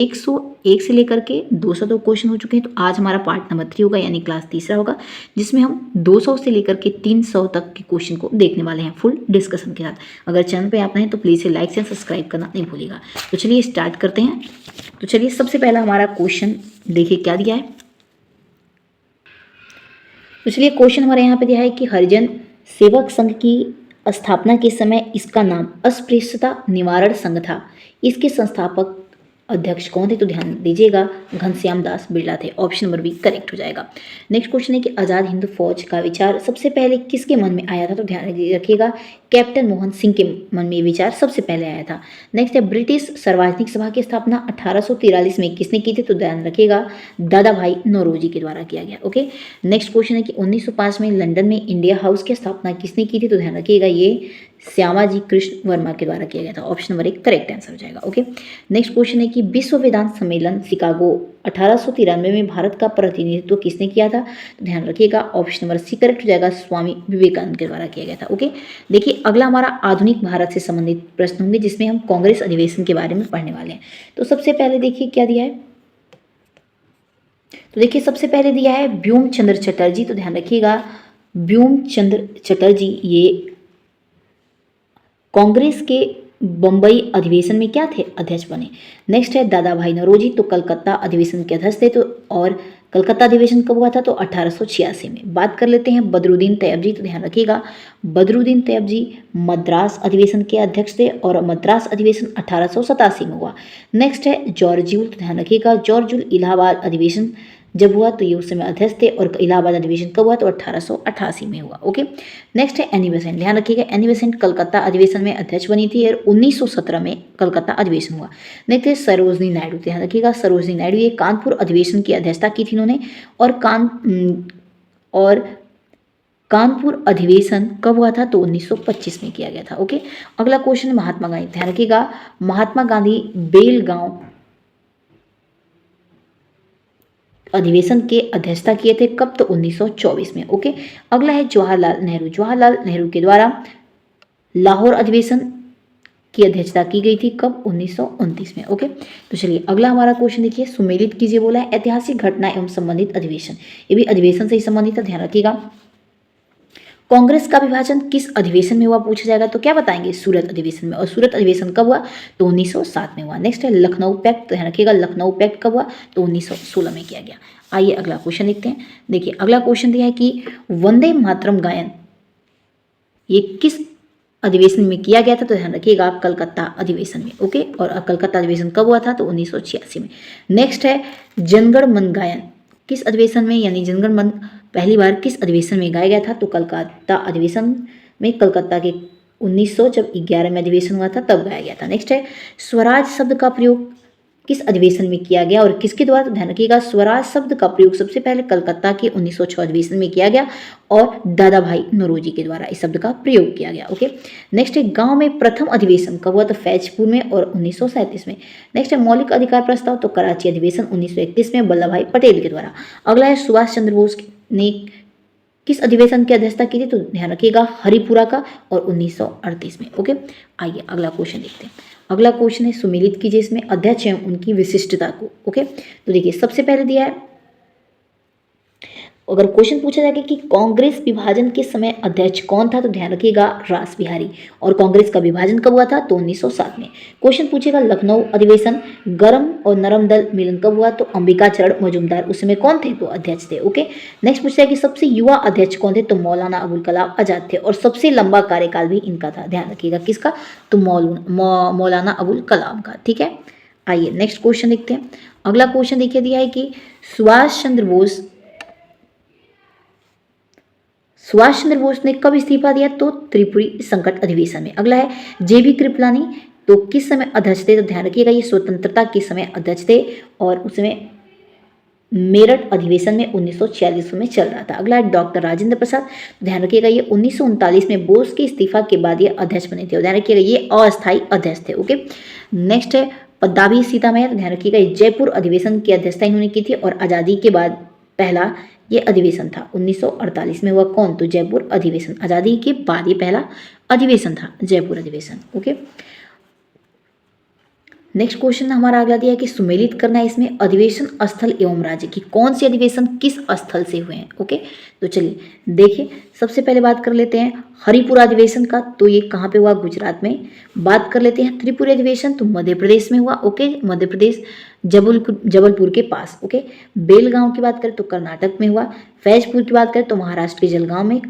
101 से लेकर के 200 तक क्वेश्चन हो चुके हैं। तो आज हमारा पार्ट नंबर 3 होगा, यानी क्लास तीसरा होगा, जिसमें हम 200 से लेकर के 300 तक के क्वेश्चन को देखने वाले हैं फुल डिस्कशन के साथ। अगर चैनल पे आप नए हैं तो प्लीज़ लाइक एंड सब्सक्राइब करना नहीं भूलिएगा। तो चलिए स्टार्ट करते हैं। तो चलिए सबसे पहला हमारा क्वेश्चन देखिए क्या दिया है। तो चलिए क्वेश्चन हमारे यहाँ पे दिया है कि हरिजन सेवक संघ की स्थापना के समय इसका नाम अस्पृश्यता निवारण संघ था। इसके संस्थापक अध्यक्ष कौन थे? तो ध्यान दीजिएगा, घनश्याम दास बिरला थे। ऑप्शन नंबर बी करेक्ट हो जाएगा। नेक्स्ट क्वेश्चन है कि आज़ाद हिंद फौज का विचार सबसे पहले किसके मन में आया था? तो ध्यान रखिएगा, कैप्टन मोहन सिंह के मन में ये विचार सबसे पहले आया था। नेक्स्ट है ब्रिटिश सार्वजनिक सभा की स्थापना 1843 में किसने की थी? तो ध्यान रखिएगा, दादा भाई नौरोजी के द्वारा किया गया। ओके। नेक्स्ट क्वेश्चन है कि 1905 में लंदन में इंडिया हाउस की स्थापना किसने की थी? तो ध्यान रखिएगा, ये श्यामाजी कृष्ण वर्मा के द्वारा किया गया था। ऑप्शन नंबर 1 करेक्ट आंसर हो जाएगा। ओके। नेक्स्ट क्वेश्चन है कि विश्व वेदांत सम्मेलन शिकागो 1893 में भारत का प्रतिनिधित्व किसने किया था? तो ध्यान रखिएगा, ऑप्शन नंबर सी करेक्ट हो जाएगा, स्वामी विवेकानंद के द्वारा किया गया था। ओके। देखिए अगला हमारा आधुनिक भारत से संबंधित प्रश्न होंगे, जिसमें हम कांग्रेस अधिवेशन के बारे में पढ़ने वाले हैं। तो सबसे पहले देखिए क्या दिया है। तो देखिए सबसे पहले दिया है व्योम चंद्र चटर्जी। तो ध्यान रखिएगा, व्योम चंद्र चटर्जी ये कांग्रेस के बंबई अधिवेशन में क्या थे? अध्यक्ष बने। नेक्स्ट है दादा भाई नौरोजी, तो कलकत्ता अधिवेशन के अध्यक्ष थे। तो और कलकत्ता अधिवेशन कब हुआ था? तो 1886 में। बात कर लेते हैं बदरुद्दीन तैयब। तो ध्यान रखिएगा, बदरुद्दीन तैयब मद्रास अधिवेशन के अध्यक्ष थे और मद्रास अधिवेशन 1887 में हुआ। नेक्स्ट है जॉर्ज यूल। तो ध्यान रखिएगा, जॉर्ज यूल इलाहाबाद अधिवेशन जब हुआ तो ये उस समय अध्यक्ष थे और इलाहाबाद अधिवेशन कब हुआ? तो 1888 में हुआ। ओके। नेक्स्ट है एनी बेसेंट। ध्यान रखिएगा, एनी बेसेंट कलकत्ता अधिवेशन में अध्यक्ष बनी थी और 1917 में कलकत्ता अधिवेशन हुआ। नेक्स्ट है सरोजनी नायडू। ध्यान रखिएगा, सरोजनी नायडू ये कानपुर अधिवेशन की अध्यक्षता की थी इन्होंने। और कानपुर अधिवेशन कब हुआ था? तो 1925 में किया गया था। ओके। अगला क्वेश्चन महात्मा गांधी। ध्यान रखिएगा, महात्मा गांधी बेलगांव अधिवेशन के अध्यक्षता किए थे कब? तो 1924 में। ओके। अगला है जवाहरलाल नेहरू। जवाहरलाल नेहरू के द्वारा लाहौर अधिवेशन की अध्यक्षता की गई थी कब? 1929 में। ओके। तो चलिए अगला हमारा क्वेश्चन देखिए, सुमेलित कीजिए बोला है, ऐतिहासिक घटना एवं संबंधित अधिवेशन। ये भी अधिवेशन से ही संबंधित है, ध्यान रखिएगा। कांग्रेस का विभाजन किस अधिवेशन में हुआ पूछा जाएगा, तो क्या बताएंगे? सूरत अधिवेशन में। और सूरत अधिवेशन कब हुआ? तो 1907 में हुआ। नेक्स्ट है लखनऊ पैक्ट। ध्यान रखिएगा, लखनऊ पैक्ट कब हुआ? तो 1916 में किया गया। आइए अगला क्वेश्चन देखते हैं। देखिए अगला क्वेश्चन दिया है कि वंदे मातरम गायन ये किस अधिवेशन में किया गया था? तो ध्यान रखिएगा, कलकत्ता अधिवेशन में। ओके। और कलकत्ता अधिवेशन कब हुआ था? तो 1986 में। नेक्स्ट है जनगण मन गायन किस अधिवेशन में, यानी जनगण मन पहली बार किस अधिवेशन में गाया गया था? तो कलकत्ता अधिवेशन में। कलकत्ता के 1911 में अधिवेशन हुआ था तब गाया गया था। नेक्स्ट है स्वराज शब्द का प्रयोग किस अधिवेशन में किया गया और किसके द्वारा? तो ध्यान रखिएगा, स्वराज शब्द का प्रयोग सबसे पहले कलकत्ता के 1906 अधिवेशन में किया गया और दादा भाई नौरोजी के द्वारा इस शब्द का प्रयोग किया गया। ओके। नेक्स्ट है गांव में प्रथम अधिवेशन कब हुआ? तो फैजपुर में और 1937 में। नेक्स्ट है मौलिक अधिकार प्रस्ताव, तो कराची अधिवेशन 1931 में वल्लभ भाई पटेल के द्वारा। अगला है सुभाष चंद्र बोस ने किस अधिवेशन की अध्यक्षता की थी? तो ध्यान रखिएगा, हरिपुरा का और 1938 में। ओके। आइए अगला क्वेश्चन देखते हैं। अगला क्वेश्चन है सुमेलित कीजिए इसमें अध्यक्ष एवं उनकी विशिष्टता को। ओके। तो देखिए सबसे पहले दिया है, अगर क्वेश्चन पूछा जाएगा कि कांग्रेस विभाजन के समय अध्यक्ष कौन था? तो ध्यान रखिएगा, रास बिहारी। और कांग्रेस का विभाजन कब हुआ था? तो 1907 में। क्वेश्चन पूछेगा लखनऊ अधिवेशन गरम और नरम दल मिलन कब हुआ? तो अंबिकाचरण मजूमदार उस समय कौन थे? तो अध्यक्ष थे। ओके। नेक्स्ट पूछा है कि सबसे युवा अध्यक्ष कौन थे? तो मौलाना अबुल कलाम आजाद थे और सबसे लंबा कार्यकाल भी इनका था। ध्यान रखिएगा किसका? तो मौलाना अबुल कलाम का। ठीक है। आइए नेक्स्ट क्वेश्चन देखते हैं। अगला क्वेश्चन देखिए दिया है कि सुभाष चंद्र बोस ने कब इस्तीफा दिया? तो त्रिपुरी संकट अधिवेशन में। अगला है जेबी कृपलानी, तो किस समय अध्यक्ष थे? तो ध्यान रखिएगा, ये स्वतंत्रता के समय अध्यक्ष थे और उसमें मेरठ अधिवेशन में 1946 में चल रहा था। अगला है डॉक्टर राजेंद्र प्रसाद। ध्यान रखिएगा, ये 1939 में बोस के इस्तीफा के बाद ये अध्यक्ष बने थे। ध्यान रखिएगा, ये अस्थायी अध्यक्ष थे। ओके। नेक्स्ट है पद्मावती सीतामैया। ध्यान रखिएगा, जयपुर अधिवेशन की अध्यक्षता इन्होंने की थी और आज़ादी के बाद पहला ये अधिवेशन था 1948 में हुआ। कौन? तो जयपुर अधिवेशन। आज़ादी के बाद ये पहला अधिवेशन था, जयपुर अधिवेशन। ओके। नेक्स्ट क्वेश्चन हमारा अगला दिया है कि सुमेलित करना है इसमें अधिवेशन स्थल एवं राज्य की कौन से अधिवेशन किस स्थल से हुए हैं। ओके, तो चलिए देखिए, सबसे पहले बात कर लेते हैं हरिपुरा अधिवेशन का, तो ये कहाँ पे हुआ, गुजरात में। बात कर लेते हैं त्रिपुरा अधिवेशन, तो मध्य प्रदेश में हुआ। ओके, मध्य प्रदेश जबलपुर के पास। ओके, बेलगांव की बात करें तो कर्नाटक में हुआ। फैजपुर की बात करें तो महाराष्ट्र के जलगांव में।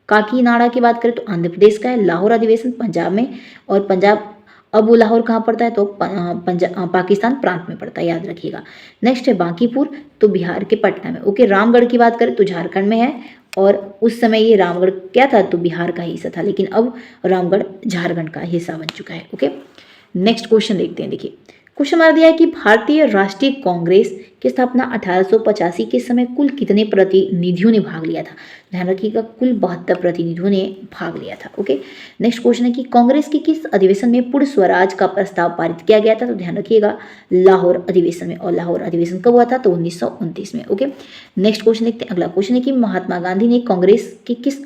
काकीनाडा की बात करें तो आंध्र प्रदेश का है। लाहौर अधिवेशन पंजाब में, और पंजाब अब वो लाहौर कहाँ पड़ता है, तो पाकिस्तान प्रांत में पड़ता है, याद रखिएगा। नेक्स्ट है बांकीपुर, तो बिहार के पटना में। ओके, रामगढ़ की बात करें तो झारखंड में है, और उस समय ये रामगढ़ क्या था, तो बिहार का हिस्सा था, लेकिन अब रामगढ़ झारखंड का हिस्सा बन चुका है। ओके, नेक्स्ट क्वेश्चन देखते हैं। देखिए, क्वेश्चन हमारा दिया है कि भारतीय राष्ट्रीय कांग्रेस की स्थापना 1885 के समय कुल कितने प्रतिनिधियों ने भाग लिया था। ध्यान रखिएगा, कुल 72 प्रतिनिधियों ने भाग लिया था। ओके, नेक्स्ट क्वेश्चन है कि कांग्रेस के किस अधिवेशन में पूर्ण स्वराज का प्रस्ताव पारित किया गया था। तो ध्यान रखिएगा, लाहौर अधिवेशन में। और लाहौर अधिवेशन कब हुआ था, तो 1929 में। ओके, नेक्स्ट क्वेश्चन देखते हैं। अगला क्वेश्चन है कि महात्मा गांधी ने कांग्रेस के किस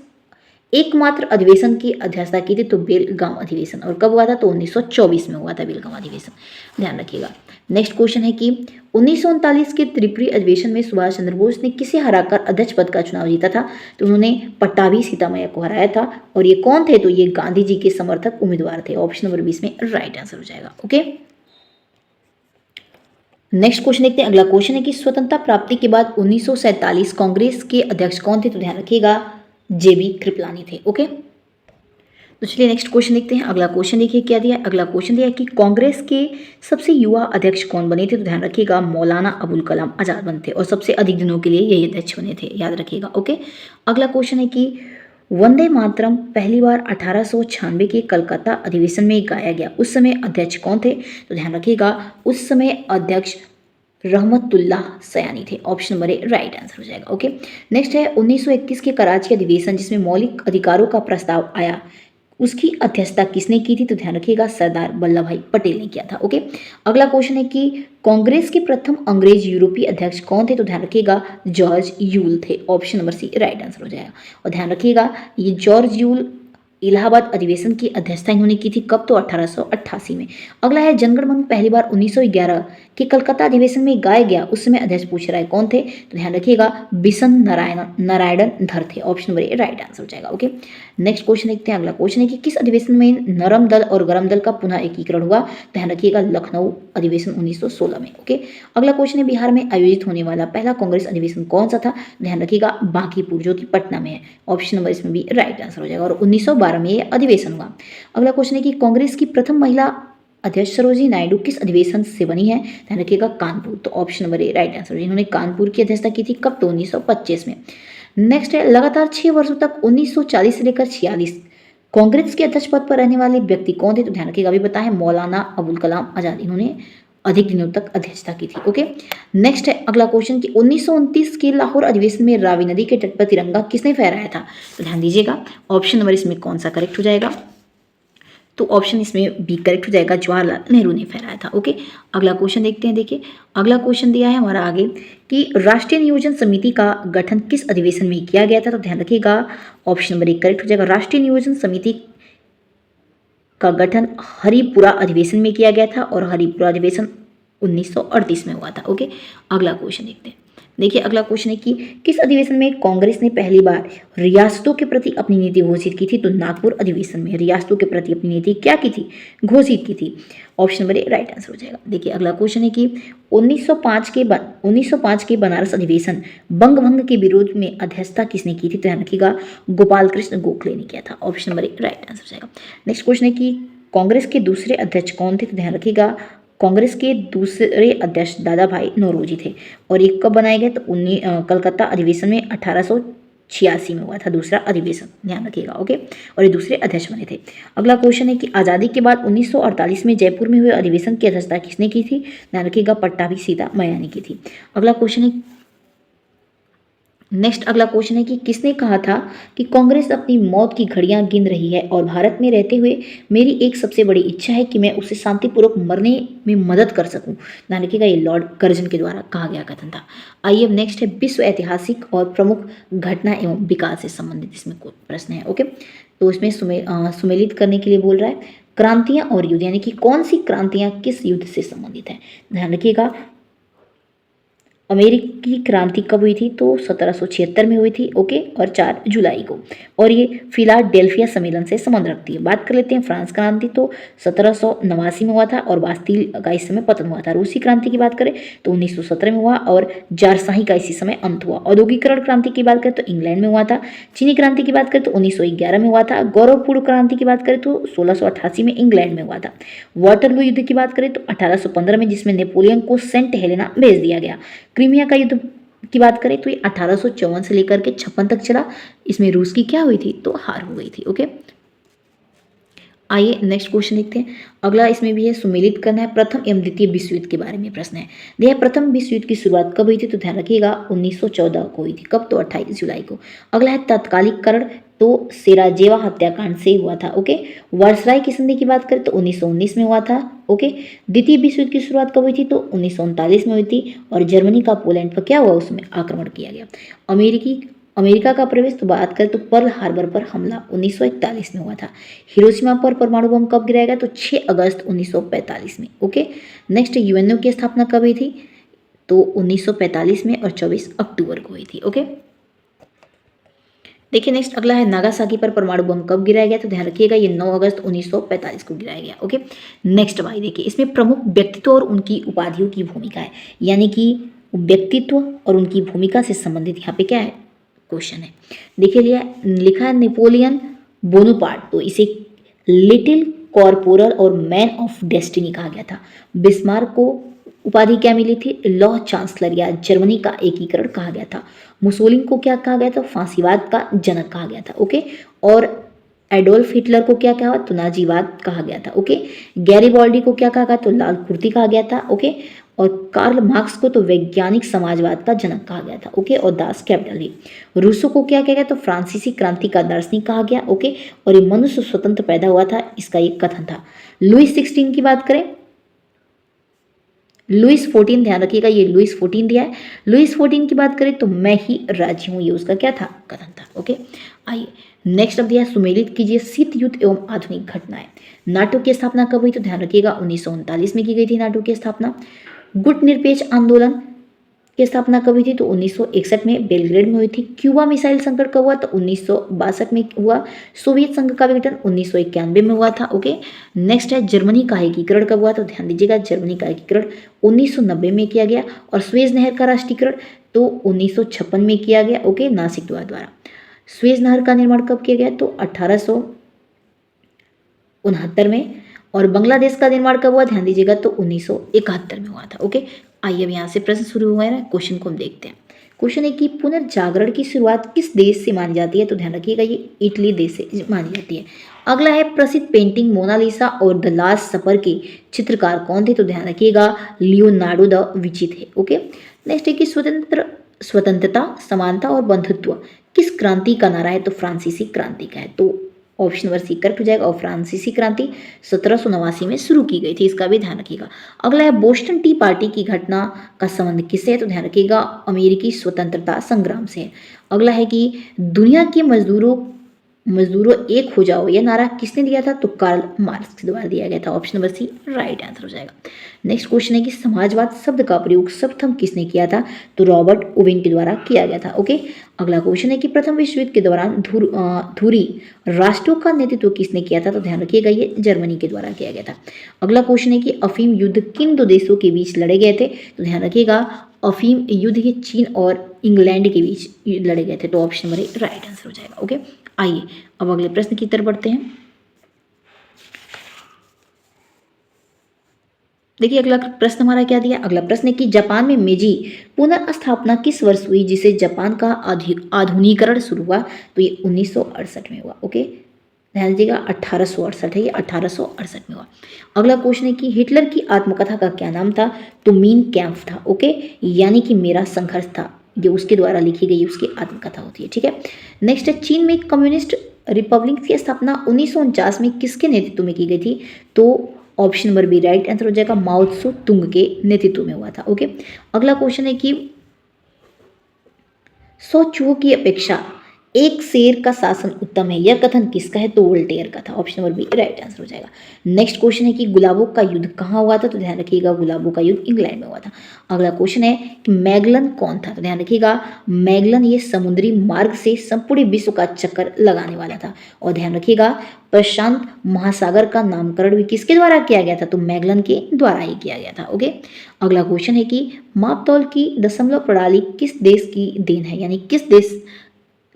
एकमात्र अधिवेशन की अध्यक्षता की थी, तो बेलगांव अधिवेशन। और कब हुआ था, तो 1924 में हुआ था बेलगांव अधिवेशन, ध्यान रखिएगा। नेक्स्ट क्वेश्चन है कि 1939 के त्रिपुरी अधिवेशन में सुभाष चंद्र बोस ने किसे हराकर अध्यक्ष पद का चुनाव जीता था। तो उन्होंने पट्टाभी सीतामैया को हराया था। और ये कौन थे, तो ये गांधी जी के समर्थक उम्मीदवार थे। ऑप्शन नंबर 20 में राइट आंसर हो जाएगा। ओके, नेक्स्ट क्वेश्चन देखते हैं। अगला क्वेश्चन है कि स्वतंत्रता प्राप्ति के बाद 1947 कांग्रेस के अध्यक्ष कौन थे। तो ध्यान रखिएगा, जेबी कृपलानी थे। ओके, तो चलिए नेक्स्ट क्वेश्चन देखते हैं। अगला क्वेश्चन देखिए क्या दिया है। अगला क्वेश्चन दिया है कि कांग्रेस के सबसे युवा अध्यक्ष कौन बने थे। तो ध्यान रखिएगा, मौलाना अबुल कलाम आजाद बने थे, और सबसे अधिक दिनों के लिए यही अध्यक्ष बने थे, याद रखिएगा। ओके, अगला क्वेश्चन है कि वंदे मातरम पहली बार 1896 के कलकत्ता अधिवेशन में गाया गया, उस समय अध्यक्ष कौन थे। तो ध्यान रखिएगा, उस समय अध्यक्ष रहमतुल्लाह सयानी थे। Option number A right answer हो जाएगा। ओके, नेक्स्ट है 1921 के कराची अधिवेशन जिसमें मौलिक अधिकारों का प्रस्ताव आया, उसकी अध्यक्षता किसने की थी। तो ध्यान रखिएगा, सरदार वल्लभ भाई पटेल ने किया था। ओके, अगला क्वेश्चन है कि कांग्रेस के प्रथम अंग्रेज यूरोपीय अध्यक्ष कौन थे। तो ध्यान रखिएगा, जॉर्ज यूल थे। Option number C right answer हो जाएगा। और ध्यान रखिएगा, ये जॉर्ज यूल इलाहाबाद अधिवेशन की अध्यक्षता इन्होंने की थी, कब, तो 1888 में। अगला है जनगण मन पहली बार 1911 के कलकत्ता अधिवेशन में गाया गया, उस समय अध्यक्ष पूछ रहा है कौन थे। तो ध्यान रखिएगा, बिशन नारायण धर थे। Option number A right answer हो जाएगा। ओके, नेक्स्ट क्वेश्चन देखते हैं। अगला क्वेश्चन है कि किस अधिवेशन में नरम दल और गरम दल का पुनः एकीकरण हुआ। ध्यान रखिएगा, लखनऊ अधिवेशन 1916 में। ओके, अगला क्वेश्चन है बिहार में आयोजित होने वाला पहला कांग्रेस अधिवेशन कौन सा था। ध्यान रखिएगा, बांकीपुर, जो कि पटना में है। ऑप्शन नंबर इसमें भी राइट आंसर हो जाएगा, और 1912 में यह अधिवेशन हुआ। अगला क्वेश्चन है कि कांग्रेस की प्रथम महिला अध्यक्ष सरोजिनी नायडू किस अधिवेशन से बनी है। ध्यान रखिएगा, कानपुर। तो option number A right answer. इन्होंने कानपुर की अध्यक्षता की थी, कब, तो 1925 में। नेक्स्ट है लगातार 6 वर्षों तक 1940 से लेकर 46 कांग्रेस के अध्यक्ष पद पर रहने वाले व्यक्ति कौन थे। तो ध्यान रखिएगा, अभी बताएं, मौलाना अबुल कलाम आजाद, इन्होंने अधिक दिनों तक अध्यक्षता की थी। ओके, नेक्स्ट है अगला क्वेश्चन कि 1929 के लाहौर अधिवेशन में रावी नदी के तट पर तिरंगा किसने फहराया था। तो ध्यान दीजिएगा, ऑप्शन नंबर इसमें कौन सा करेक्ट हो जाएगा। तो ऑप्शन इसमें बी करेक्ट हो जाएगा, जवाहरलाल नेहरू ने फहराया था। ओके, अगला क्वेश्चन देखते हैं। देखिए, अगला क्वेश्चन दिया है हमारा आगे कि राष्ट्रीय नियोजन समिति का गठन किस अधिवेशन में किया गया था। तो ध्यान रखिएगा, ऑप्शन नंबर एक करेक्ट हो जाएगा। राष्ट्रीय नियोजन समिति का गठन हरिपुरा अधिवेशन में किया गया था, और हरिपुरा अधिवेशन 1938 में हुआ था। ओके, अगला क्वेश्चन देखते हैं। देखिए, अगला क्वेश्चन है कि किस अधिवेशन में कांग्रेस ने पहली बार रियासतों के प्रति अपनी नीति घोषित की थी। तो नागपुर अधिवेशन में रियासतों के प्रति अपनी नीति क्या की थी, घोषित की थी। Option number A right answer हो जाएगा। देखिए, अगला क्वेश्चन है कि 1905 के बनारस अधिवेशन बंग भंग के विरोध में अध्यक्षता किसने की थी। तो ध्यान रखिएगा, गोपाल कृष्ण गोखले ने किया था। Option number A right answer हो जाएगा। नेक्स्ट क्वेश्चन है कि कांग्रेस के दूसरे अध्यक्ष कौन थे। तो ध्यान रखिएगा, कांग्रेस के दूसरे अध्यक्ष दादा भाई नौरोजी थे, और ये कब बनाए गए, तो कलकत्ता अधिवेशन में 1886 में हुआ था दूसरा अधिवेशन, ध्यान रखिएगा। ओके, और ये दूसरे अध्यक्ष बने थे। अगला क्वेश्चन है कि आज़ादी के बाद 1948 में जयपुर में हुए अधिवेशन की अध्यक्षता किसने की थी। ध्यान रखिएगा, पट्टाभी सीतामैया ने की थी। अगला क्वेश्चन है नेक्स्ट अगला क्वेश्चन है कि किसने कहा था कि कांग्रेस अपनी मौत की घड़ियां गिन रही है, और भारत में रहते हुए मेरी एक सबसे बड़ी इच्छा है कि मैं उसे शांतिपूर्वक मरने में मदद कर सकूं। ध्यान रखिएगा, ये लॉर्ड कर्जन के द्वारा कहा गया कथन था। आइए अब नेक्स्ट है विश्व ऐतिहासिक और प्रमुख घटना एवं विकास से संबंधित इसमें कोई प्रश्न है। ओके, तो इसमें सुमेलित करने के लिए बोल रहा है क्रांतियां और युद्ध, यानी कि कौन सी क्रांतियां किस युद्ध से संबंधित है। ध्यान रखिएगा, अमेरिकी क्रांति कब हुई थी, तो 1776 में हुई थी, ओके, और 4 जुलाई को, और ये फिलाडेल्फिया सम्मेलन से संबंध रखती है। बात कर लेते हैं फ्रांस क्रांति, तो 1789 में हुआ था और बास्तील का इस समय पतन हुआ था। रूसी क्रांति की बात करें तो 1917 में हुआ और जारशाही का इसी समय अंत हुआ। औद्योगिकरण क्रांति की बात करें तो इंग्लैंड में हुआ था। चीनी क्रांति की बात करें तो 1911 में हुआ था। गौरवपूर्ण क्रांति की बात करें तो 1688 में इंग्लैंड में हुआ था। वाटरलू युद्ध की बात करें तो 1815 में, जिसमें नेपोलियन को सेंट हेलेना भेज दिया गया। क्रीमिया का युद्ध की बात करें तो ये 1854 से लेकर के 56 तक चला। इसमें रूस की क्या हुई थी, तो हार हो गई थी, ओके। आइए नेक्स्ट क्वेश्चन देखते हैं। अगला इसमें भी है सुमेलित करना है। प्रथम एवं द्वितीय विश्व युद्ध के बारे में प्रश्न है। देखिए प्रथम विश्व युद्ध की शुरुआत कब हुई थी, तो ध्यान रखिएगा 1914 को हुई थी। कब, तो 28 जुलाई को। अगला है तात्कालिककरण, तो सेराजेवा हत्याकांड से हुआ था, ओके। वर्सराय की संधि की बात करें तो 1919 में हुआ था, ओके। द्वितीय विश्व युद्ध की शुरुआत कब हुई थी, तो 1939 में हुई थी और जर्मनी का पोलैंड पर क्या हुआ, उसमें आक्रमण किया गया। अमेरिका का प्रवेश, तो बात करें तो पर्ल हार्बर पर हमला 1941 में हुआ था। हिरोशिमा पर परमाणु बम कब गिराया गया, तो 6 अगस्त 1945 में, ओके। नेक्स्ट यूएनओ की स्थापना कब हुई थी, तो 1945 में और 24 अक्टूबर को हुई थी, ओके। देखिए नेक्स्ट अगला है नागासाकी पर परमाणु बम कब गिराया गया, तो ध्यान रखिएगा ये 9 अगस्त 1945 को गिराया गया, ओके। नेक्स्ट भाई देखिए इसमें प्रमुख व्यक्तित्व और उनकी उपाधियों की भूमिका है, यानी कि व्यक्तित्व और उनकी भूमिका से संबंधित यहाँ पे क्या है, क्वेश्चन है। देखिए लिखा है नेपोलियन बोनापार्ट, तो इसे लिटिल कॉर्पोरल और मैन ऑफ डेस्टिनी कहा गया था। बिस्मार्क को उपाधि क्या मिली थी, लॉ चांसलर या जर्मनी का एकीकरण कहा गया था। मुसोलिनी को क्या कहा गया था, फांसीवाद का जनक कहा गया था, ओके। और एडोल्फ हिटलर को क्या कहा, तो नाजीवाद कहा गया था, ओके। गैरिबाल्डी को क्या कहा गया, तो लाल कुर्ती कहा गया था, ओके। और कार्ल मार्क्स को तो वैज्ञानिक समाजवाद का जनक कहा गया था, ओके। और दास कैपिटल। रूसो को क्या कहा गया, तो फ्रांसीसी क्रांति का दार्शनिक कहा गया, ओके। और ये मनुष्य स्वतंत्र पैदा हुआ था, इसका एक कथन था। लुइस 16 की बात करें, लुइस 14, ध्यान रखिएगा ये लुइस 14 दिया है। लुइस 14 की बात करें तो मैं ही राज्य हूं, ये उसका क्या था, कथन था, ओके। आइए नेक्स्ट अब दिया सुमेलित कीजिए शीत युद्ध एवं आधुनिक घटनाएं। नाटो की स्थापना कब हुई, तो ध्यान रखिएगा 1939 में की गई थी नाटो की स्थापना। गुट निरपेक्ष आंदोलन की स्थापना कब हुई थी, तो 1961 में बेलग्रेड में हुई थी। क्यूबा मिसाइल संकट कब हुआ, तो 1962 में हुआ। सोवियत संघ का विघटन 1991 में हुआ था, ओके। नेक्स्ट है जर्मनी का एकीकरण कब हुआ, तो ध्यान दीजिएगा जर्मनी का एकीकरण 1990 में किया गया। और स्वेज नहर का राष्ट्रीयकरण तो 1956 में किया गया, ओके, नासिक द्वारा। स्वेज नहर का निर्माण कब किया गया, तो 1869 में। और बांग्लादेश का निर्माण कब हुआ, ध्यान दीजिएगा तो 1971 में हुआ था, ओके। आइए अब यहाँ से प्रश्न शुरू हुआ है ना, क्वेश्चन को हम देखते हैं। क्वेश्चन है कि पुनर्जागरण की शुरुआत किस देश से मानी जाती है, तो ध्यान रखिएगा ये इटली देश से मानी जाती है। अगला है प्रसिद्ध पेंटिंग मोनालिसा और द लास्ट सपर के चित्रकार कौन थे, तो ध्यान रखिएगा लियोनार्डो द विंची थे, ओके। नेक्स्ट है कि स्वतंत्रता, समानता और बंधुत्व किस क्रांति का नारा है, तो फ्रांसीसी क्रांति का है। तो ऑप्शन नंबर सी करेक्ट हो जाएगा। और फ्रांसीसी क्रांति 1789 में शुरू की गई थी, इसका भी ध्यान रखिएगा। अगला है बोस्टन टी पार्टी की घटना का संबंध किससे है, तो ध्यान रखिएगा अमेरिकी स्वतंत्रता संग्राम से है। अगला है कि दुनिया के मजदूरों एक हो जाओ यह नारा किसने दिया था, तो कार्ल मार्क्स के द्वारा दिया गया था। Option number C right answer हो जाएगा। नेक्स्ट क्वेश्चन है कि समाजवाद शब्द का प्रयोग सर्वप्रथम किसने किया था, तो रॉबर्ट ओवेन के द्वारा किया गया था, ओके। अगला क्वेश्चन है कि प्रथम विश्व युद्ध के दौरान धुरी राष्ट्रों का नेतृत्व किसने किया था, तो ध्यान रखिएगा ये जर्मनी के द्वारा किया गया था। अगला क्वेश्चन है कि अफीम युद्ध किन दो देशों के बीच लड़े गए थे, तो ध्यान रखिएगा अफीम युद्ध ये चीन और इंग्लैंड के बीच लड़े गए थे। तो option number A right answer हो जाएगा, ओके। आइए अब अगले प्रश्न की तरफ बढ़ते हैं। देखिए अगला प्रश्न हमारा क्या दिया। अगला प्रश्न है कि जापान में मेजी पुनर्स्थापना किस वर्ष हुई जिसे जापान का आधुनिकीकरण शुरू हुआ, तो ये 1968 में हुआ, ओके। ध्यान दीजिएगा 1868 है, ये 1868 में हुआ। अगला क्वेश्चन है कि हिटलर की आत्मकथा का क्या नाम था, तो मीन कैंप था, ओके, यानी कि मेरा संघर्ष था, ये उसके द्वारा लिखी गई उसकी आत्मकथा होती है, ठीक है। नेक्स्ट है चीन में कम्युनिस्ट रिपब्लिक की स्थापना 1949 में किसके नेतृत्व में की गई थी, तो option number B right answer हो जाएगा माओ त्से तुंग के नेतृत्व में हुआ था, ओके। अगला क्वेश्चन है कि 100 चूहों की अपेक्षा एक शेर का शासन उत्तम है, यह कथन किसका है? तो वोल्टेयर का था। Option number B right answer हो जाएगा। नेक्स्ट क्वेश्चन है कि गुलाबों का युद्ध कहाँ हुआ था? तो ध्यान रखिएगा गुलाबों का युद्ध इंग्लैंड में हुआ था। अगला क्वेश्चन है कि मैगलन कौन था? तो ध्यान रखिएगा मैगलन ये समुद्री मार्ग से संपूर्ण विश्व का चक्कर लगाने वाला था। और ध्यान रखिएगा प्रशांत महासागर का नामकरण भी किसके द्वारा किया गया था? तो मैगलन के द्वारा ही किया गया था। ओके, अगला क्वेश्चन है कि मापतौल की दशमलव प्रणाली किस देश की देन है? यानी किस देश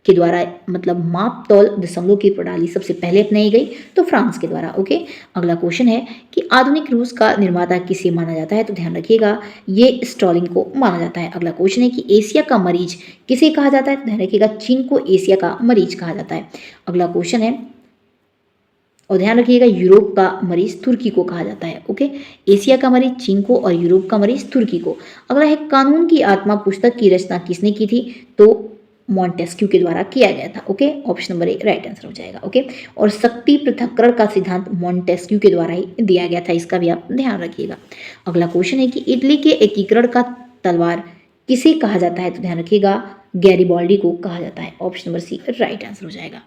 के द्वारा मतलब माप तौल दशमलव की प्रणाली सबसे पहले अपनाई गई? तो फ्रांस के द्वारा। ओके, अगला क्वेश्चन है कि आधुनिक रूस का निर्माता किसे माना जाता है? तो ध्यान रखिएगा ये स्टॉलिन को माना जाता है। अगला क्वेश्चन है कि एशिया का मरीज किसे कहा जाता है? तो ध्यान रखिएगा चीन को एशिया का मरीज कहा जाता है। अगला क्वेश्चन है और ध्यान रखिएगा यूरोप का मरीज तुर्की को कहा जाता है। ओके, एशिया का मरीज चीन को और यूरोप का मरीज तुर्की को। अगला है कानून की आत्मा पुस्तक की रचना किसने की थी? तो मॉन्टेस्क्यू के द्वारा किया गया था। Okay, option number A right answer हो जाएगा। ओके, और शक्ति पृथक्करण का सिद्धांत मॉन्टेस्क्यू के द्वारा ही दिया गया था, इसका भी आप ध्यान रखिएगा। अगला क्वेश्चन है कि इटली के एकीकरण का तलवार किसे कहा जाता है? तो ध्यान रखिएगा गैरिबाल्डी को कहा जाता है। Option number C right answer हो जाएगा।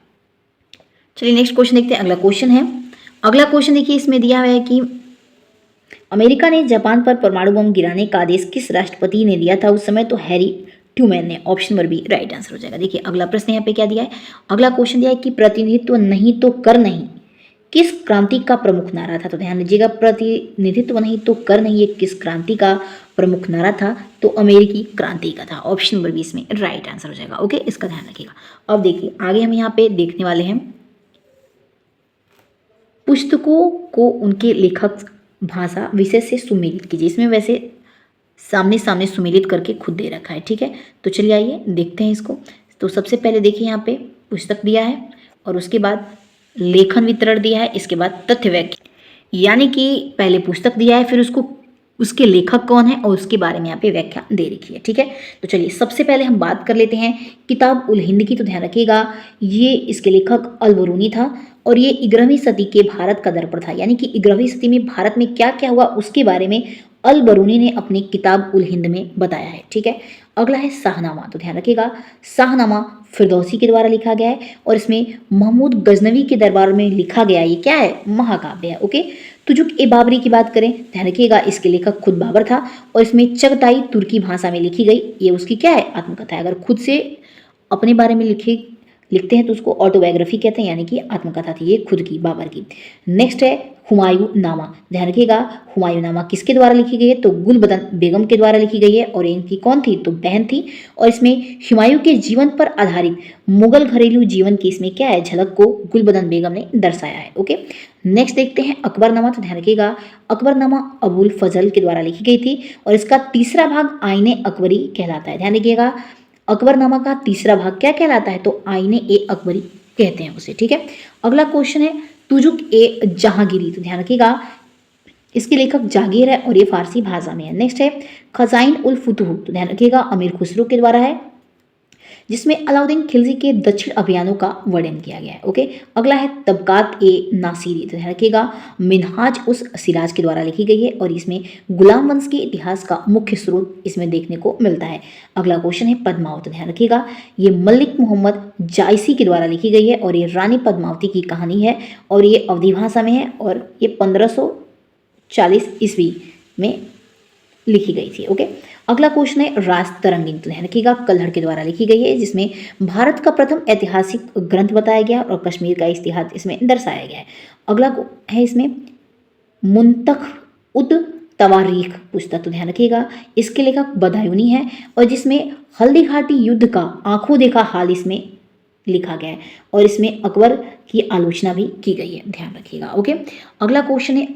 चलिए नेक्स्ट क्वेश्चन देखते हैं। अगला क्वेश्चन देखिए इसमें दिया हुआ है कि अमेरिका ने जापान पर परमाणु बम गिराने का आदेश किस राष्ट्रपति ने दिया था उस समय? तो हैरी ट्रूमैन ने। Option number B right answer हो जाएगा। देखिए अगला प्रश्न यहाँ पे क्या दिया है? अगला क्वेश्चन दिया है कि प्रतिनिधित्व नहीं तो कर नहीं किस क्रांति का प्रमुख नारा था? तो ध्यान दीजिएगा प्रतिनिधित्व नहीं तो कर नहीं ये किस क्रांति का प्रमुख नारा था? तो अमेरिकी क्रांति का था। ऑप्शन नंबर बी इसमें राइट आंसर हो जाएगा। ओके, इसका ध्यान रखिएगा। अब देखिए आगे हम यहाँ पे देखने वाले हैं पुस्तकों को उनके लेखक भाषा विषय से सुमेलित कीजिए। इसमें वैसे सामने सामने सुमेलित करके खुद दे रखा है, ठीक है। तो चलिए आइए देखते हैं इसको। तो सबसे पहले देखिए यहाँ पे पुस्तक दिया है और उसके बाद लेखन वितरण दिया है, इसके बाद तथ्य व्याख्या, यानी कि पहले पुस्तक दिया है फिर उसको उसके लेखक कौन है और उसके बारे में यहाँ पे व्याख्या दे रखी है, ठीक है। तो चलिए सबसे पहले हम बात कर लेते हैं किताब उल हिंद की। तो ध्यान रखिएगा ये इसके लेखक अल बरूनी था और ये 11वीं सदी के भारत का दर्पण था, यानी कि 11वीं सदी में भारत में क्या क्या हुआ उसके बारे में अल बरूनी ने अपनी किताब उल हिंद में बताया है, ठीक है। अगला है शाहनामा। तो ध्यान रखिएगा शाहनामा फिरदौसी के द्वारा लिखा गया है और इसमें महमूद गजनवी के दरबार में लिखा गया ये क्या है? महाकाव्य है। ओके, तुजुक ए बाबरी की बात करें, ध्यान रखिएगा इसके लेखक खुद बाबर था और इसमें चगताई तुर्की भाषा में लिखी गई, ये उसकी क्या है? आत्मकथा है। अगर खुद से अपने बारे में लिखते हैं तो उसको ऑटोबायोग्राफी कहते हैं, यानी कि आत्मकथा थी ये खुद की, बाबर की। नेक्स्ट है हुमायूं नामा। ध्यान रखिएगा हुमायूं नामा किसके द्वारा लिखी गई है? तो गुलबदन बेगम के द्वारा लिखी गई है और इनकी कौन थी? तो बहन थी। और इसमें हुमायूं के जीवन पर आधारित मुगल घरेलू जीवन की इसमें क्या है? झलक को गुलबदन बेगम ने दर्शाया है। ओके, नेक्स्ट देखते हैं अकबरनामा। तो ध्यान रखिएगा अकबरनामा अबुल फजल के द्वारा लिखी गई थी और इसका तीसरा भाग आईने अकबरी कहलाता है। ध्यान रखिएगा अकबरनामा का तीसरा भाग क्या कहलाता है? तो आईने ए अकबरी कहते हैं उसे, ठीक है। अगला क्वेश्चन है तुजुक ए जहांगीरी। तो ध्यान रखिएगा इसके लेखक जागीर है और ये फारसी भाषा में है। नेक्स्ट है खजाइन उल फुतूह। तो ध्यान रखिएगा अमीर खुसरो के द्वारा है जिसमें अलाउद्दीन खिलजी के दक्षिण अभियानों का वर्णन किया गया है। ओके, अगला है तबकात ए नासिरी। तो ध्यान रखिएगा मिनहाज उस सिराज के द्वारा लिखी गई है और इसमें गुलाम वंश के इतिहास का मुख्य स्रोत इसमें देखने को मिलता है। अगला क्वेश्चन है पद्मावत। ध्यान रखिएगा ये मलिक मोहम्मद जायसी के द्वारा लिखी गई है और ये रानी पद्मावती की कहानी है और ये अवधी भाषा में है और ये 1540 ईस्वी में लिखी गई थी। ओके, अगला क्वेश्चन है राज तरंगिणी। तो ध्यान रखिएगा कल्हड़ के द्वारा लिखी गई है जिसमें भारत का प्रथम ऐतिहासिक ग्रंथ बताया गया और कश्मीर का इतिहास इसमें दर्शाया गया है। अगला है इसमें मुंतख उद तवारीख पुस्तक। तो ध्यान रखिएगा इसके लेखक बदायूनी है और जिसमें हल्दी घाटी युद्ध का आंखों देखा हाल इसमें लिखा गया है और इसमें अकबर की आलोचना भी की गई है, ध्यान रखिएगा। ओके, अगला क्वेश्चन है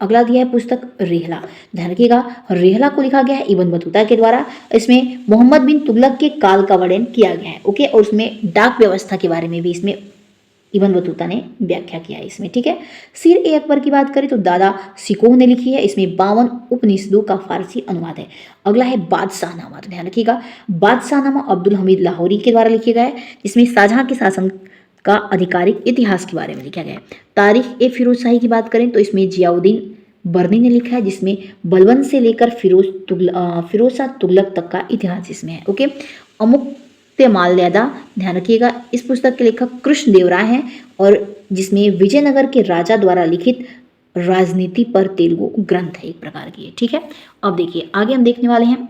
अगला दिया है पुस्तक रेहला। ध्यान रखिएगा रेहला को लिखा गया है इब्न बतूता के द्वारा। इसमें मोहम्मद बिन तुगलक के काल का वर्णन किया गया है। ओके, और उसमें डाक व्यवस्था के बारे में भी इसमें इब्न बतूता ने व्याख्या किया है इसमें, ठीक है। सीर ए अकबर की बात करें तो दादा सिकोह ने लिखी है, इसमें 52 उपनिषदों का फारसी अनुवाद है। अगला है बादशाहनामा। तो ध्यान रखिएगा बादशाहनामा अब्दुल हमीद लाहौरी के द्वारा लिखा गया है जिसमें शाहजहां के शासन का आधिकारिक इतिहास के बारे में लिखा गया है। तारीख ए फिरोज शाही की बात करें तो इसमें जियाउद्दीन बर्नी ने लिखा है जिसमें बलबन से लेकर फिरोज शाह तुगलक तक का इतिहास इसमें है। ओके, अमुक माल्यादा, ध्यान रखिएगा इस पुस्तक के लेखक कृष्ण देव राय हैं और जिसमें विजयनगर के राजा द्वारा लिखित राजनीति पर तेलुगु ग्रंथ है एक प्रकार की, ठीक है। अब देखिए आगे हम देखने वाले हैं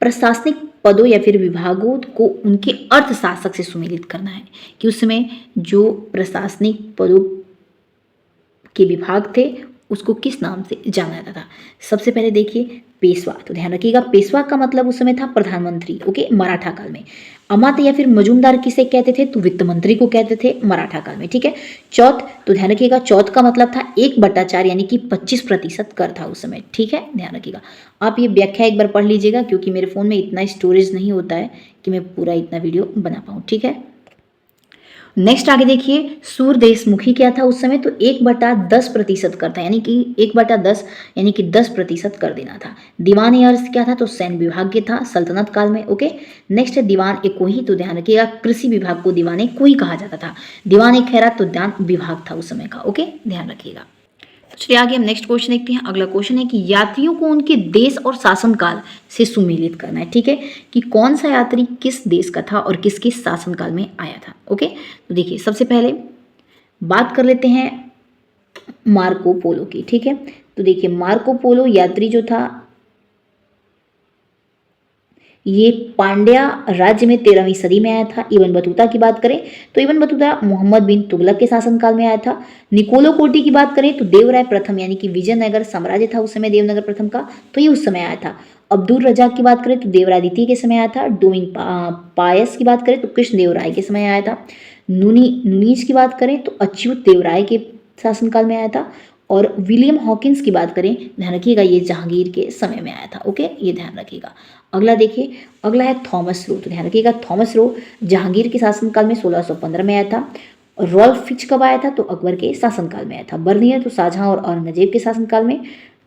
प्रशासनिक पदों या फिर विभागों को उनके अर्थशास्त्र से सुमेलित करना है कि उस समय जो प्रशासनिक पदों के विभाग थे उसको किस नाम से जाना जाता था। सबसे पहले देखिए पेशवा, तो ध्यान रखिएगा पेशवा का मतलब उस समय था प्रधानमंत्री, ओके, मराठा काल में। अमात्य या फिर मजूमदार किसे कहते थे, तो वित्त मंत्री को कहते थे मराठा काल में, ठीक है। चौथ, तो ध्यान रखिएगा चौथ का मतलब था 1/4 यानी कि 25% कर था उस समय, ठीक है, ध्यान रखिएगा। आप ये व्याख्या एक बार पढ़ लीजिएगा क्योंकि मेरे फोन में इतना स्टोरेज नहीं होता है कि मैं पूरा इतना वीडियो बना पाऊँ, ठीक है। नेक्स्ट आगे देखिए सूरदेशमुखी क्या था उस समय, तो 1/10% कर था, यानी कि 1/10 यानी कि 10% कर देना था। दीवान ए अर्ज क्या था, तो सैन्य विभाग के था सल्तनत काल में, ओके। नेक्स्ट है दीवान ए कोही, तो ध्यान रखिएगा कृषि विभाग को दीवान ए कोही कहा जाता था। दीवान ए खैरात तो दान विभाग था उस समय का, ओके, ध्यान रखिएगा। चलिए आगे हम नेक्स्ट क्वेश्चन देखते हैं। अगला क्वेश्चन है कि यात्रियों को उनके देश और शासनकाल से सुमेलित करना है, ठीक है, कि कौन सा यात्री किस देश का था और किसके शासनकाल में आया था, ओके। तो देखिए सबसे पहले बात कर लेते हैं मार्को पोलो की, ठीक है। तो देखिए मार्को पोलो यात्री जो था ये पांड्या राज्य में 13वीं सदी में आया था। इब्न बतूता की बात करें तो इब्न बतूता मोहम्मद बिन तुगलक के शासनकाल में आया था। निकोलो कोटी की बात करें तो देवराय प्रथम यानी कि विजयनगर साम्राज्य था उस समय देवनगर प्रथम का, तो ये उस समय आया था। अब्दुल रजाक की बात करें तो देवराय द्वितीय के समय आया था। डोमिंग पायस की बात करें तो कृष्ण देव राय के समय आया था। नुनीज की बात करें तो अच्युत देव राय के शासनकाल में आया था। और विलियम हॉकिंस की बात करें, ध्यान रखिएगा ये जहांगीर के समय में आया था, ओके, ये ध्यान रखिएगा। अगला देखिए, अगला है थॉमस रो, तो ध्यान रखिएगा थॉमस रो जहांगीर के शासनकाल में 1615 में आया था। रॉल्फ फिच कब आया था, तो अकबर के शासनकाल में आया था। बर्नियर तो शाहजहां और औरंगजेब के शासनकाल में।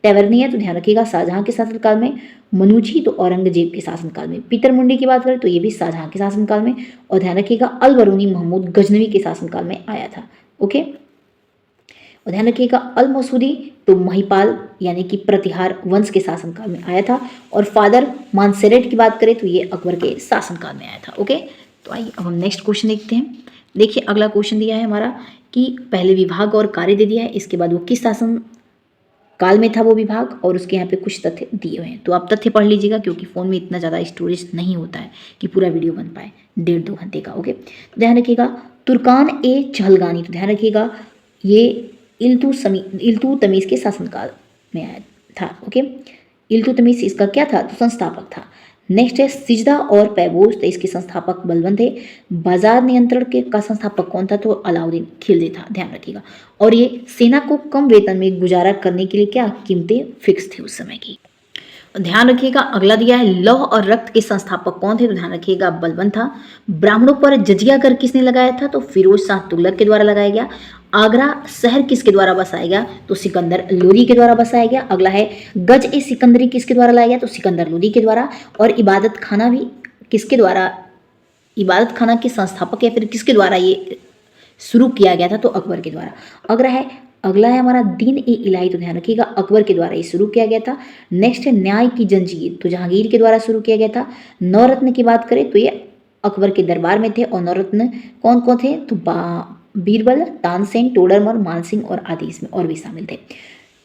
टेवर्नियर तो ध्यान रखिएगा शाहजहां के शासनकाल में। मनुची तो औरंगजेब के शासनकाल में। पीतर मुंडी की बात करें तो ये भी शाहजहां के शासनकाल में। और ध्यान रखिएगा अल बरूनी महमूद गजनवी के शासनकाल में आया था, ओके। और ध्यान रखिएगा अल मसूदी तो महिपाल यानी कि प्रतिहार वंश के शासनकाल में आया था। और फादर मानसेरेट की बात करें तो ये अकबर के शासनकाल में आया था, ओके। तो आइए अब हम नेक्स्ट क्वेश्चन देखते हैं। देखिए अगला क्वेश्चन दिया है हमारा कि पहले विभाग और कार्य दे दिया है, इसके बाद वो किस शासन काल में था वो विभाग, और उसके यहाँ पे कुछ तथ्य दिए हुए हैं। तो आप तथ्य पढ़ लीजिएगा क्योंकि फ़ोन में इतना ज़्यादा स्टोरेज नहीं होता है कि पूरा वीडियो बन पाए 1.5-2 घंटे का, ओके। ध्यान रखिएगा तुर्कान ए चहलगानी, तो ध्यान रखिएगा ये इल्तुतमिश के शासनकाल में आया था, ओके। इल्तुतमिश इसका क्या था, तो संस्थापक था। नेक्स्ट है सिजदा और पैबोस, तो इसके संस्थापक बलबन थे। बाजार नियंत्रण के का संस्थापक कौन था, तो अलाउद्दीन खिलजी था, ध्यान रखिएगा। और ये सेना को कम वेतन में गुजारा करने के लिए क्या कीमतें फिक्स थी उस समय की। ध्यान रखिएगा अगला दिया है लौह और रक्त के संस्थापक कौन थे, तो ध्यान रखिएगा बलबन था। ब्राह्मणों पर जजिया कर किसने लगाया था, तो फिरोज शाह तुगलक के द्वारा लगाया गया। आगरा शहर किसके द्वारा बसाया गया, तो सिकंदर लोदी के द्वारा बसाया गया। अगला है गज ए सिकंदरी किसके द्वारा लाया गया, तो सिकंदर लोदी के द्वारा। और इबादत खाना भी किसके द्वारा, इबादत खाना के संस्थापक या फिर किसके द्वारा ये शुरू किया गया था, तो अकबर के द्वारा। अगला है हमारा दीन ए इलाही, तो ध्यान रखिएगा अकबर के द्वारा ये शुरू किया गया था। नेक्स्ट है न्याय की जंजीर, तो जहांगीर के द्वारा शुरू किया गया था। नवरत्न की बात करें तो ये अकबर के दरबार में थे। और नवरत्न कौन कौन थे, तो बीरबल, तानसेन, टोडरमल, मानसिंह और आदि इसमें और भी शामिल थे।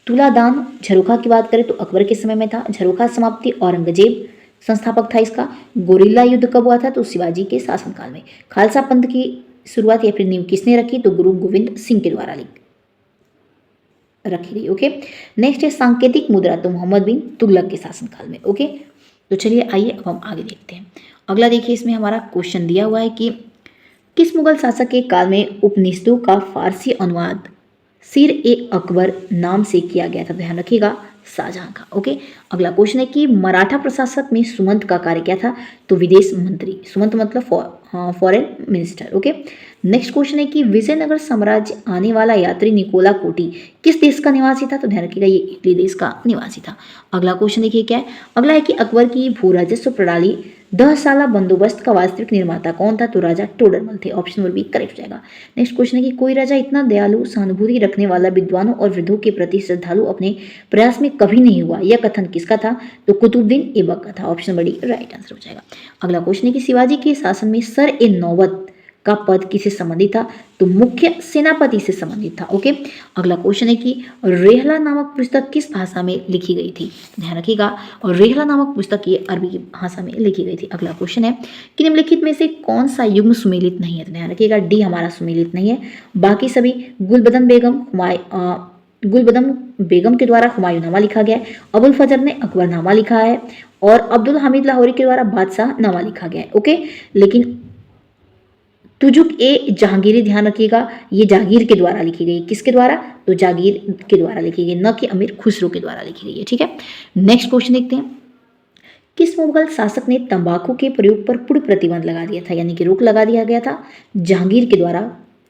तुलादान झरोखा की बात करें तो अकबर के समय में था। झरोखा समाप्ति औरंगजेब संस्थापक था इसका। गोरिल्ला युद्ध कब हुआ था, तो शिवाजी के शासनकाल में। खालसा पंथ की शुरुआत या फिर नींव किसने रखी, तो गुरु गोविंद सिंह के द्वारा रखी गई, ओके। नेक्स्ट है सांकेतिक मुद्रा, तो मोहम्मद बिन तुगलक के शासनकाल में, ओके। तो चलिए आइए अब हम आगे देखते हैं। अगला देखिए इसमें हमारा क्वेश्चन दिया हुआ है कि किस मुगल शासक के काल में उपनिषदों का फारसी अनुवाद सिर ए अकबर नाम से किया गया था, ध्यान रखिएगा शाहजहां का, ओके। अगला क्वेश्चन है कि मराठा प्रशासक में सुमंत का कार्य क्या था, तो विदेश मंत्री। सुमंत मतलब foreign minister, okay. Next question है कि विजयनगर साम्राज्य आने वाला यात्री निकोला कोटी किस देश का निवासी था, तो ध्यान रखिएगा ये इटली देश का निवासी था। अगला क्वेश्चन देखिए क्या है, अगला है कि अकबर की भू राजस्व प्रणाली 10 साला बंदोबस्त का वास्तविक निर्माता कौन था? तो राजा टोडरमल थे। ऑप्शन नंबर बी करेक्ट हो जाएगा। नेक्स्ट क्वेश्चन है कि कोई राजा इतना दयालु, सहानुभूति रखने वाला, विद्वानों और वृद्धों के प्रति श्रद्धालु अपने प्रयास में कभी नहीं हुआ। यह कथन किसका था? तो कुतुबुद्दीन ऐबक का था। Option number D right answer हो जाएगा। अगला क्वेश्चन है कि शिवाजी के शासन में सर ए नौबत का पद किससे संबंधित था? तो मुख्य सेनापति से संबंधित था। ओके, अगला क्वेश्चन है कि रेहला नामक पुस्तक किस भाषा में लिखी गई थी? ध्यान रखिएगा, और रेहला नामक पुस्तक ये अरबी की भाषा में लिखी गई थी। अगला क्वेश्चन है कि निम्नलिखित में से कौन सा युग्म सुमेलित नहीं है? तो ध्यान रखिएगा, डी हमारा सुमेलित नहीं है। बाकी सभी गुलबदन बेगम के द्वारा हुमायूंनामा लिखा गया है, अबुल फजर ने अकबरनामा लिखा है, और अब्दुल हामिद लाहौरी के द्वारा बादशाह नामा लिखा गया है। ओके, लेकिन तुजुक ए जहांगीरी, ध्यान रखिएगा, ये जहांगीर के द्वारा लिखी गई। किसके द्वारा? तो जहांगीर के द्वारा लिखी गई, न कि अमीर खुसरो के द्वारा लिखी गई है। ठीक है, नेक्स्ट क्वेश्चन देखते हैं। किस मुगल शासक ने तंबाकू के प्रयोग पर पूर्ण प्रतिबंध लगा दिया था, यानी कि रोक लगा दिया गया था? जहांगीर के द्वारा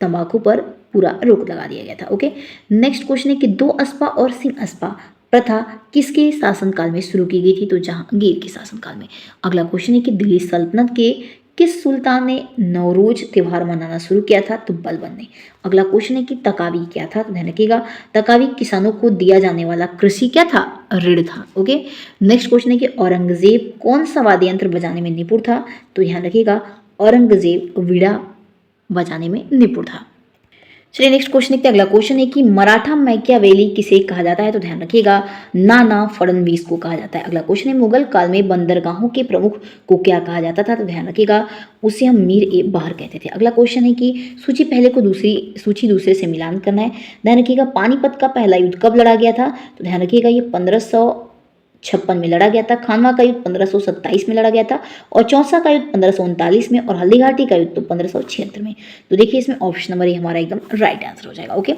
तंबाकू पर पूरा रोक लगा दिया गया था। ओके, नेक्स्ट क्वेश्चन है कि 2 अस्पा और 3 अस्पा प्रथा किसके शासनकाल में शुरू की गई थी? तो जहांगीर के शासनकाल में। अगला क्वेश्चन है कि दिल्ली सल्तनत के किस सुल्तान ने नवरोज त्योहार मनाना शुरू किया था? तो बलबन ने। अगला क्वेश्चन है कि तकावी क्या था? तो ध्यान रखिएगा, तकावी किसानों को दिया जाने वाला कृषि क्या था? ऋण था। ओके, नेक्स्ट क्वेश्चन है कि औरंगजेब कौन सा वाद्य यंत्र बजाने में निपुण था? तो ध्यान रखिएगा, औरंगजेब वीणा बजाने में निपुण था। चलिए नेक्स्ट क्वेश्चन देखते हैं। अगला क्वेश्चन है कि मराठा मैकियावेली किसे कहा जाता है? तो ध्यान रखिएगा, नाना फडणवीस को कहा जाता है। अगला क्वेश्चन है मुगल काल में बंदरगाहों के प्रमुख को क्या कहा जाता था? तो ध्यान रखिएगा, उसे हम मीर ए बहर कहते थे। अगला क्वेश्चन है कि सूची पहले को दूसरे से मिलान करना है। ध्यान रखिएगा, पानीपत का पहला युद्ध कब लड़ा गया था? तो ध्यान रखिएगा, ये 1556 में लड़ा गया था। खानवा का युद्ध 1527 में लड़ा गया था, और चौसा का युद्ध 1539 में, और हल्दीघाटी का युद्ध तो 1576 में। तो देखिए इसमें ऑप्शन नंबर ए हमारा एकदम राइट आंसर हो जाएगा। ओके,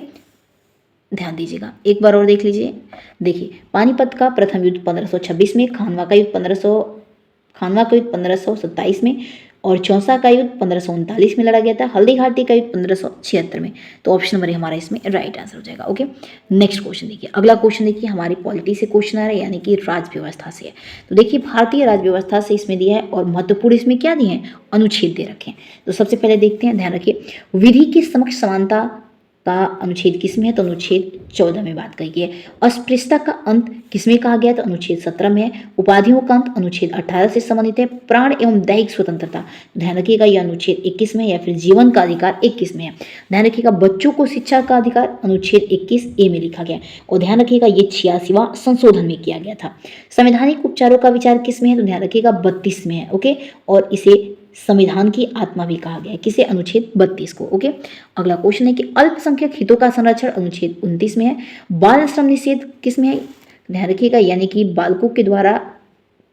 ध्यान दीजिएगा, एक बार और देख लीजिए। देखिए, पानीपत का प्रथम युद्ध 1526 में, खानवा का युद्ध 1527 में, और चौसा का युद्ध 1539 में लड़ा गया था। हल्दीघाटी का युद्ध 1576 में। तो ऑप्शन नंबर हमारा इसमें राइट आंसर हो जाएगा। ओके, नेक्स्ट क्वेश्चन देखिए। अगला क्वेश्चन देखिए, हमारी पॉलिटी से क्वेश्चन आ रहा है, यानी कि राज व्यवस्था से है। तो देखिए, भारतीय राज व्यवस्था से इसमें दिया है, और महत्वपूर्ण इसमें क्या दिए हैं? अनुच्छेद दे रखे हैं। तो सबसे पहले देखते हैं, ध्यान रखिए, विधि के समक्ष समानता का अनुच्छेद किसमें है? तो अनुच्छेद 14 में बात कही गई है। अस्पृश्यता का अंत किसमें कहा गया? तो अनुच्छेद 17 में है। उपाधियों का अंत अनुच्छेद 18 से संबंधित है। प्राण एवं दैहिक स्वतंत्रता, ध्यान रखिएगा, यह अनुच्छेद 21 में है, या फिर जीवन का अधिकार 21 में है। ध्यान रखिएगा, बच्चों को शिक्षा का अधिकार अनुच्छेद 21 ए में लिखा गया, और ध्यान रखिएगा ये 86वां संशोधन में किया गया था। संवैधानिक उपचारों का विचार किसमें है? तो ध्यान रखिएगा 32 में है। ओके, और इसे संविधान की आत्मा भी कहा गया है। किसे? अनुच्छेद 32 को। ओके, अगला क्वेश्चन है कि अल्पसंख्यक हितों का संरक्षण अनुच्छेद 29 में है। बाल श्रम निषेध किस में है? ध्यान रखिएगा, यानी कि बालकों के द्वारा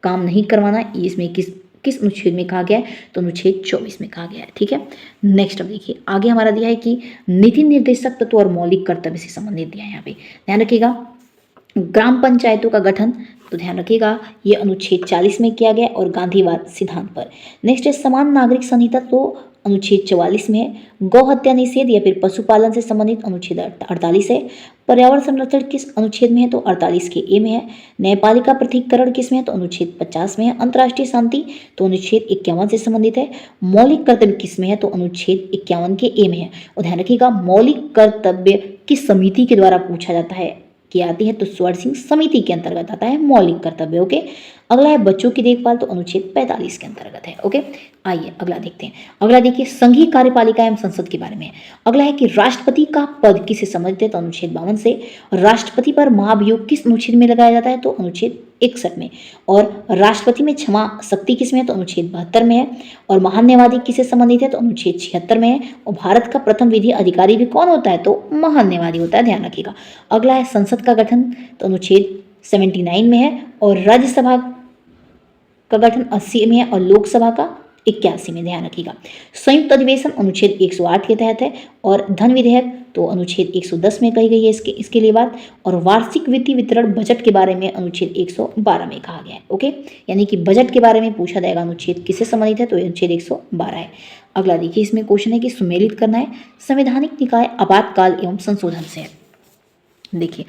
काम नहीं करवाना, इसमें किस अनुच्छेद में कहा गया है? तो अनुच्छेद 24 में कहा गया है। ठीक है, नेक्स्ट अब देखिए, आगे हमारा दिया है कि नीति निर्देशक तत्व और मौलिक कर्तव्य से संबंधित दिया है। यहाँ पे ध्यान रखिएगा, ग्राम पंचायतों का गठन, तो ध्यान रखिएगा ये अनुच्छेद 40 में किया गया, और गांधीवाद सिद्धांत पर। नेक्स्ट है समान नागरिक संहिता, तो अनुच्छेद 44 में है। गौ हत्या निषेध या फिर पशुपालन से संबंधित अनुच्छेद 48 है। पर्यावरण संरक्षण किस अनुच्छेद में है? तो 48 के ए में है। न्यायपालिका पृथकीकरण किस में है? तो अनुच्छेद 50 में है। अंतर्राष्ट्रीय शांति तो अनुच्छेद 51 से संबंधित है। मौलिक कर्तव्य किस में है? तो अनुच्छेद 51 के ए में है। और ध्यान रखिएगा, मौलिक कर्तव्य किस समिति के द्वारा पूछा जाता है कि आती है? तो स्वर्ण सिंह समिति के अंतर्गत आता है मौलिक कर्तव्य। ओके, अगला है बच्चों की देखभाल, तो अनुच्छेद 45 के अंतर्गत है। ओके, आइए अगला देखते हैं। अगला देखिए, संघीय कार्यपालिका एवं संसद के बारे में। अगला है कि राष्ट्रपति का पद किसे संबंधित है? तो अनुच्छेद 52 से। राष्ट्रपति पर महाभियोग किस अनुच्छेद में लगाया जाता है? तो अनुच्छेद 61 में। और राष्ट्रपति में क्षमा शक्ति किस में है? तो अनुच्छेद 72 में है। और महान न्यायवादी किससे संबंधित है? तो अनुच्छेद 76 में है। और भारत का प्रथम विधि अधिकारी भी कौन होता है? तो महान न्यायवादी होता है, ध्यान रखिएगा। अगला है संसद का गठन, तो अनुच्छेद 79 में है। और राज्यसभा का गठन 80 में है, और लोकसभा का 81 में, ध्यान रखिएगा। संयुक्त अधिवेशन अनुच्छेद 108 के तहत है। और धन विधेयक तो अनुच्छेद 110 में कही गई है इसके लिए बात। और वार्षिक वित्तीय वितरण बजट के बारे में अनुच्छेद 112 में कहा गया है। ओके, यानी कि बजट के बारे में पूछा जाएगा, अनुच्छेद किससे संबंधित है? तो अनुच्छेद 112 है। अगला देखिए, इसमें क्वेश्चन है कि सुमेलित करना है, संवैधानिक निकाय आपातकाल एवं संशोधन से। देखिए,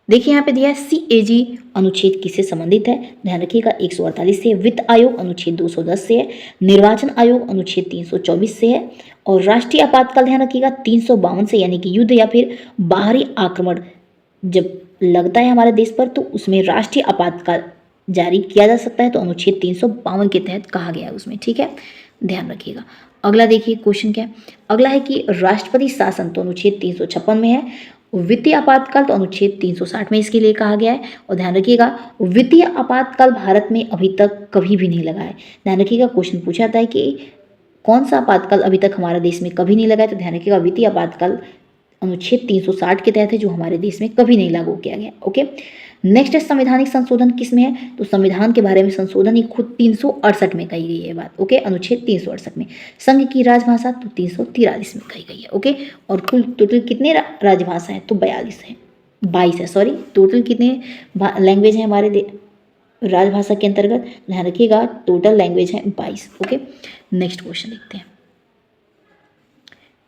देखिए यहाँ पे दिया है CAG अनुच्छेद किससे संबंधित है, ध्यान रखिएगा 148 से, वित्त आयोग अनुच्छेद 210 से है, निर्वाचन आयोग अनुच्छेद 324 से है, और राष्ट्रीय आपातकाल ध्यान रखिएगा 352 से, यानी कि युद्ध या फिर बाहरी आक्रमण जब लगता है हमारे देश पर तो उसमें राष्ट्रीय आपातकाल जारी किया जा सकता है, तो अनुच्छेद 352 के तहत कहा गया है उसमें, ठीक है, ध्यान रखिएगा। अगला देखिए क्वेश्चन क्या है, अगला है कि राष्ट्रपति शासन तो अनुच्छेद 356 में है, वित्तीय आपातकाल तो अनुच्छेद 360 में इसके लिए कहा गया है। और ध्यान रखिएगा वित्तीय आपातकाल भारत में अभी तक कभी भी नहीं लगा है। ध्यान रखिएगा क्वेश्चन पूछा जाता है कि कौन सा आपातकाल अभी तक हमारे देश में कभी नहीं लगा है, तो ध्यान रखिएगा वित्तीय आपातकाल अनुच्छेद 360 के तहत है, जो हमारे देश में कभी नहीं लागू किया गया। ओके, नेक्स्ट है संवैधानिक संशोधन किसमें है, तो संविधान के बारे में संशोधन ही खुद 368 में कही गई है बात। ओके, अनुच्छेद 368 में। संघ की राजभाषा तो 343 में कही गई है। ओके, और कुल टोटल कितने राजभाषा है, तो 42 है, 22 है, सॉरी, टोटल कितने लैंग्वेज है हमारे राजभाषा के अंतर्गत, ध्यान रखिएगा टोटल लैंग्वेज है 22। ओके, नेक्स्ट क्वेश्चन देखते हैं।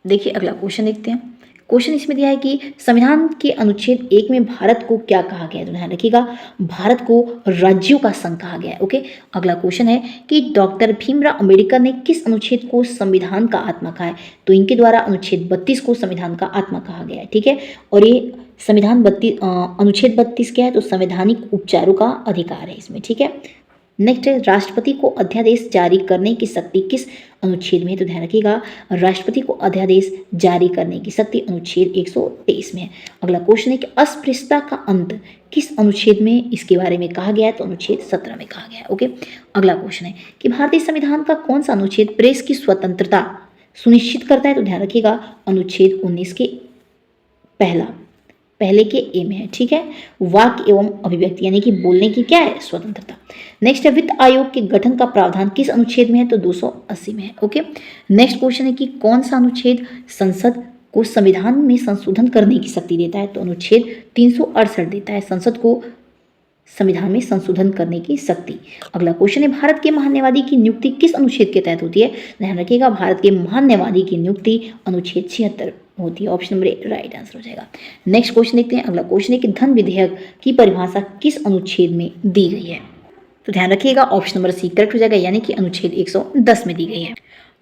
देखिए अगला क्वेश्चन देखते हैं। क्वेश्चन इसमें दिया है कि संविधान के अनुच्छेद 1 में भारत को क्या कहा गया है, तो ध्यान रखिएगा भारत को राज्यों का संघ कहा गया है। ओके, अगला क्वेश्चन है कि डॉक्टर भीमराव अंबेडकर ने किस अनुच्छेद को संविधान का आत्मा कहा है, तो इनके द्वारा अनुच्छेद 32 को संविधान का आत्मा कहा गया है। ठीक है, और ये संविधान अनुच्छेद 32 क्या है, तो संवैधानिक उपचारों का अधिकार है इसमें। ठीक है, नेक्स्ट है राष्ट्रपति को अध्यादेश जारी करने की शक्ति किस अनुच्छेद में है, तो ध्यान रखिएगा राष्ट्रपति को अध्यादेश जारी करने की शक्ति अनुच्छेद 123 में है। अगला क्वेश्चन है कि अस्पृश्यता का अंत किस अनुच्छेद में इसके बारे में कहा गया है, तो अनुच्छेद 17 में कहा गया है। ओके, अगला क्वेश्चन है कि भारतीय संविधान का कौन सा अनुच्छेद प्रेस की स्वतंत्रता सुनिश्चित करता है, तो ध्यान रखिएगा अनुच्छेद 19 के पहले के ए में है। ठीक है, वाक एवं अभिव्यक्ति यानी कि बोलने की क्या है, स्वतंत्रता। नेक्स्ट है वित्त आयोग के गठन का प्रावधान किस अनुच्छेद में है, तो 280 में है। ओके, नेक्स्ट क्वेश्चन है कि कौन सा अनुच्छेद संसद को संविधान में संशोधन करने की शक्ति देता है, तो अनुच्छेद 368 देता है संसद को संविधान में संशोधन करने की शक्ति। अगला क्वेश्चन है भारत के महान न्यायवादी की नियुक्ति किस अनुच्छेद के तहत होती है, ध्यान रखिएगा भारत के महान न्यायवादी की नियुक्ति अनुच्छेद 76 होती है। Option number A right answer हो जाएगा। नेक्स्ट क्वेश्चन देखते हैं। अगला क्वेश्चन है कि धन विधेयक की परिभाषा किस अनुच्छेद में दी गई है, तो ध्यान रखिएगा ऑप्शन नंबर सी करेक्ट हो जाएगा, यानी कि अनुच्छेद 110 में दी गई है।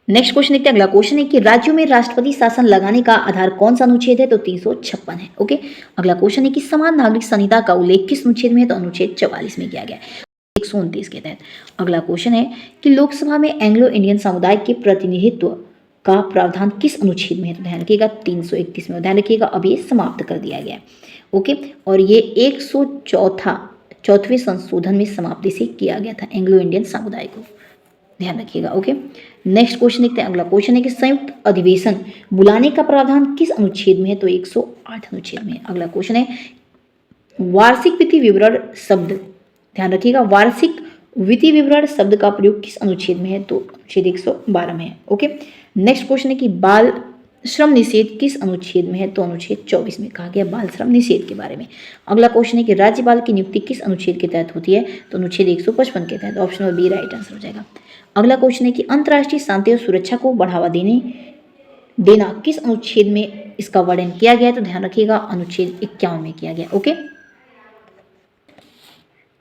नेक्स्ट क्वेश्चन देखते हैं। अगला क्वेश्चन है कि राज्यों में राष्ट्रपति शासन लगाने का आधार कौन सा अनुच्छेद है, तो 356 है। ओके, अगला क्वेश्चन है कि समान नागरिक संहिता का उल्लेख किस अनुच्छेद में है, तो अनुच्छेद 44 में किया गया है 129 के तहत। अगला क्वेश्चन है कि लोकसभा में एंग्लो इंडियन समुदाय के प्रतिनिधित्व का प्रावधान किस अनुच्छेद में है, तो ध्यान रखिएगा 331 में। ध्यान रखिएगा अब ये समाप्त कर दिया गया है। ओके, और ये 104वें संशोधन में समाप्ति से किया गया था एंग्लो इंडियन समुदाय को, ध्यान रखिएगा। ओके, नेक्स्ट क्वेश्चन देखते हैं। अगला क्वेश्चन है कि संयुक्त अधिवेशन बुलाने का प्रावधान किस अनुच्छेद में है, तो 108 अनुच्छेद में। अगला क्वेश्चन है वार्षिक वित्तीय विवरण शब्द, ध्यान रखिएगा वार्षिक वित्तीय विवरण शब्द का प्रयोग किस अनुच्छेद में है, तो अनुच्छेद 112 में है। ओके, नेक्स्ट क्वेश्चन है कि बाल श्रम निषेध किस अनुच्छेद में है, तो अनुच्छेद 24 में कहा गया बाल श्रम निषेध के बारे में। अगला क्वेश्चन है कि राज्यपाल की नियुक्ति किस अनुच्छेद के तहत होती है, तो अनुच्छेद 155 के तहत। Option number B right answer हो जाएगा। अगला क्वेश्चन है कि अंतर्राष्ट्रीय शांति और सुरक्षा को बढ़ावा देना किस अनुच्छेद में इसका वर्णन किया गया है, तो ध्यान रखिएगा अनुच्छेद 51 में किया गया। ओके,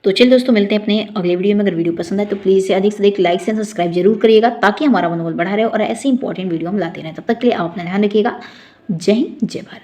तो चलिए दोस्तों मिलते हैं अपने अगले वीडियो में। अगर वीडियो पसंद आए तो प्लीज़ इसे अधिक से अधिक लाइक से सब्सक्राइब जरूर करिएगा, ताकि हमारा मनोबल बढ़ा रहे और ऐसे इंपॉर्टेंट वीडियो हम लाते रहें। तब तक के लिए आप अपना ध्यान रखिएगा। जय हिंद, जय भारत।